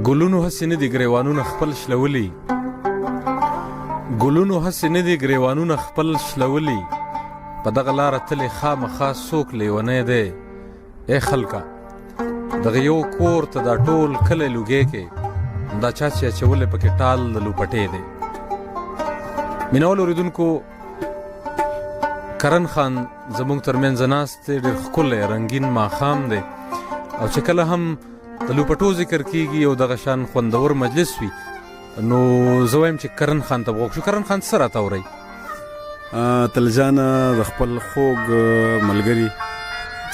ګلونو هسې نه دي ګریوانونه خپل شلولي، ګلونو هسې نه دي ګریوانونه خپل شلولي، په دغه لاره تلې خامخا څوک لیونی دی. ای خلکه دغه یو کور ته دا ټول کلی لوګی کې دا چا چې اچولی پکې ټال د لوپټې دی. مینهوالو اورېدونکو، کرن خان زموږ ترمنځ ناست دی، ډېر ښکلی رنګین ماښام دی، او چې کله هم د لوپټو ذکر کیږي او دغه شان خوندور مجلس وي نو زه وایم چې کرن خان ته وغوښو. کرن خان څه راته اورئ؟ تلجانه د خپل خوږ ملګري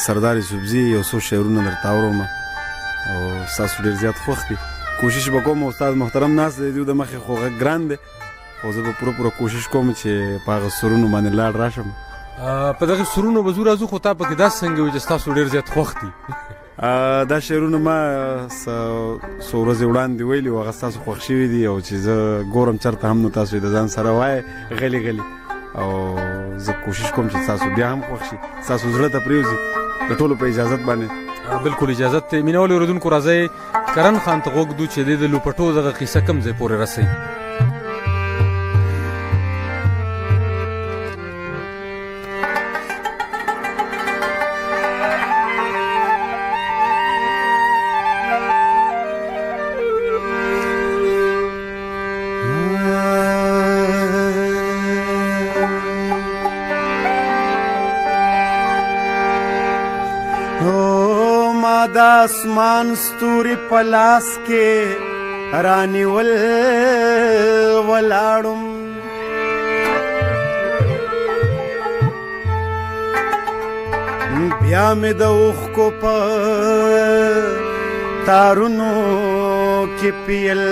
سردار یوسفزي یو څو شعرونه درته اورم او ستاسو ډېر زیات خوښ دي. کوشش به کوم استاد محترم ناست دی، د مخې خو غږ ګران دی، خو زه به پوره کوشش کوم چې په هغه سرونو باندې لاړ راشم. په دغه سرونو به زو راځو، خو تا پکې داسې څنګه وي چې ستاسو ډېر زیات خوښ دي؟ دا شعرونه ما څو ورځې وړاندې ویلي وو، هغه ستاسو خوښ شوي دي او چې زه ګورم چېرته هم نو تاسو یې د ځان سره وایې غلي غلي، او زه کوشش کوم چې تاسو بیا هم خوښ شي، ستاسو زړه ته پرېوځي د ټولو په اجازت باندې. بلکل اجازت دی. مینهوالو اورېدونکو راځئ کرن خان ته غوږ دو چې د لوپټو دغه قیصه کوم ځای پورې رسوي. د اسمان ستوري په لاس کې رانیول ولاړم، بیا مې د اوښکو په تارونو کې پیل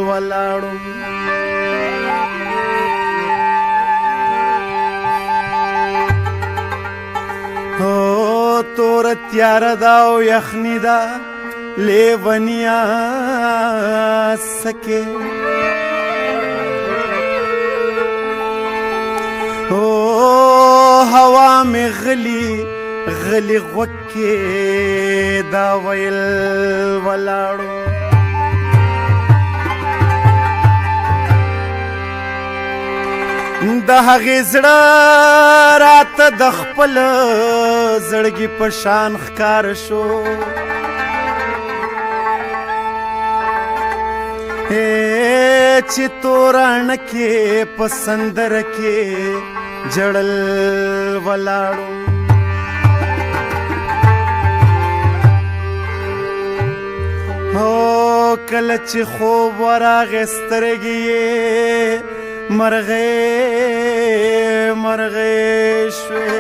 ولاړم. تور تیاره دا او یخنی دا لیونیا سکے، هوا میں غلی غلی غوکے دا ویل ولاړو. د هغې زړه راته د خپل زړګي په شان ښکاره شو، چې تورانه کې په سندره کې جړل ولاړو. کله چې خوب ورغې سترګې یې مرغې مرغې شوې،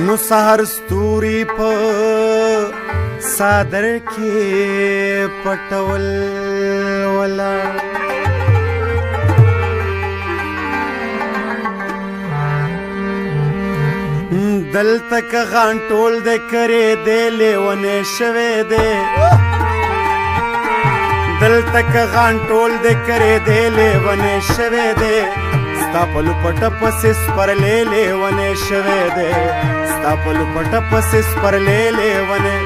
نو سحر ستوري په صادر کې پټول ولاړ. دلته که غانټول د کرې دی لیونی شوی دی، دلته که غانټول د کرې دی لیونی شوی دی، ستا په لوپټه پسې سپرلی لیونی شوی دی، ستا په لوپټه پسې سپرلی لیونی.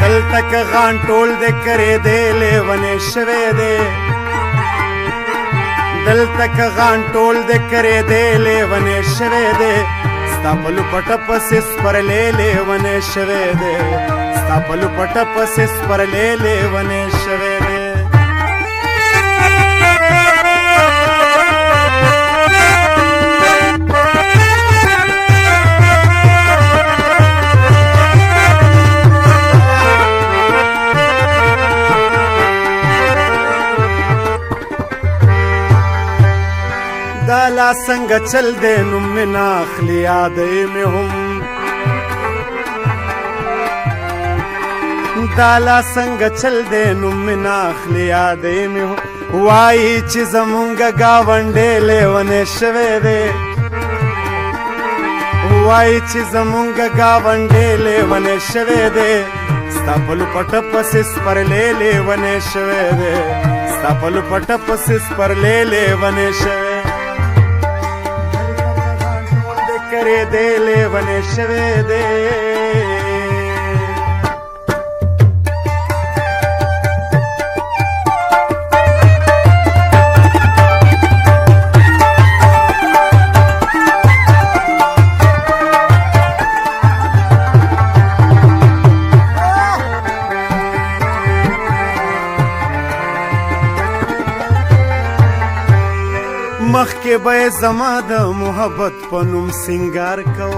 دلته که غانټول د کرې دی لیونی شوی دی، دلته که غانټول د کرې دی لیونی شوی دی، ستا په لوپټه پسې سپرلی لیونی شوی دی، ستا په لوپټه پسې سپرلی لیونی شوی دی. دا لا څنګه چل دی نوم مې نه اخلي یادی مې هم، دا لا څنګه چل دی نوم مې نه اخلي یادی مې هم. وایي چې زمونږ ګاونډی لیونی شوی دی، وایي چې زمونږ ګاونډی لیونی شوی دی، ستا په لوپټه پسې سپرلی لیونی شوی دی، ستا په لوپټه پسې سپرلی لیونی شوی. کرې دی لیونې شوی دی مخکې به یې زما د محبت په نوم سینګار کو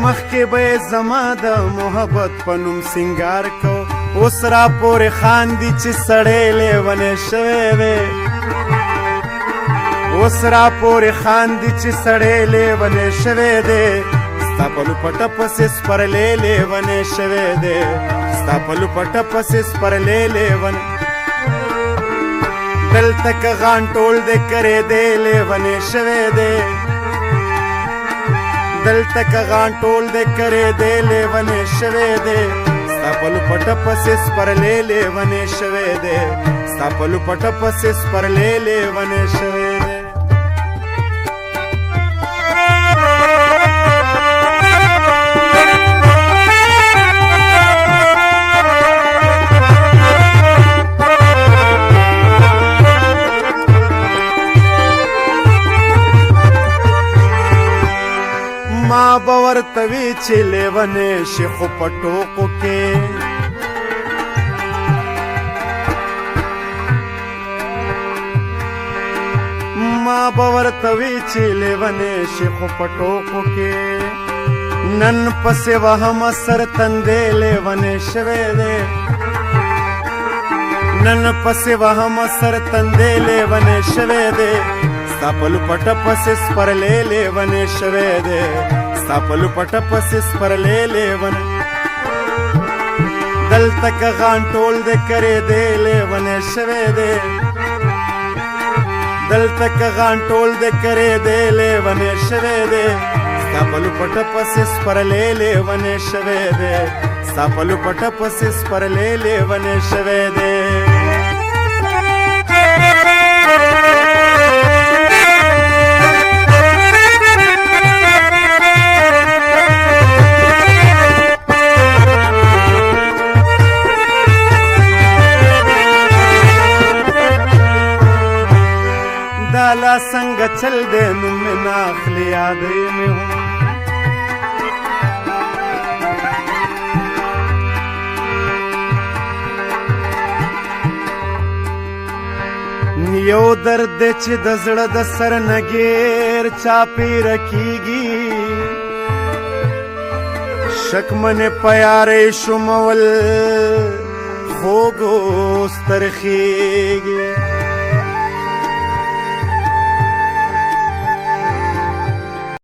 مخکې به یې زما د محبت په نوم سینګار کو اوس را پورې خاندي چې سړی لیونی شوی دی اوس را پورې خاندي چې سړی لیونی شوی دی ستا په لوپټه پسې سپرلی لیونی شوی دی ستا په لوپټه پسې سپرلی لیونی دلته که غانټول دې کرې دی لیونی شوی دی دلته که غانټول دې کرې دی لیونی شوی دی ستا په لوپټه پسې سپرلی لیونی شوی دی ستا په لوپټه پسې سپرلی لیونی شوی دی ما به ورته وي چې لیونی شي خو په ټوکو کې ما به ورته وي چې لیونی شي خو په ټوکو کې نن پسې وهمه سر تندی لیونی شوی دی نن پسې وهمه سر تندی لیونی شوی دی ستا په لوپټه پسې سپرلی لیونی شوی دی ستا په لوپټه پسې سپرلی لیونی دلته که غانټول دې کرې دی لیونی شوی دی دلته که غانټول دې کرې دی لیونی شوی دی ستا په لوپټه پسې سپرلی لیونی شوی دی ستا په لوپټه پسې سپرلی لیونی شوی دی لا څنګه چل دی نوم مې نه اخلي یادوي مې هم یو درد دی چې د زړه د سر نه ګیر چاپېره کېږي شکمنې په یارۍ شومول خوږ اوس ترخېږي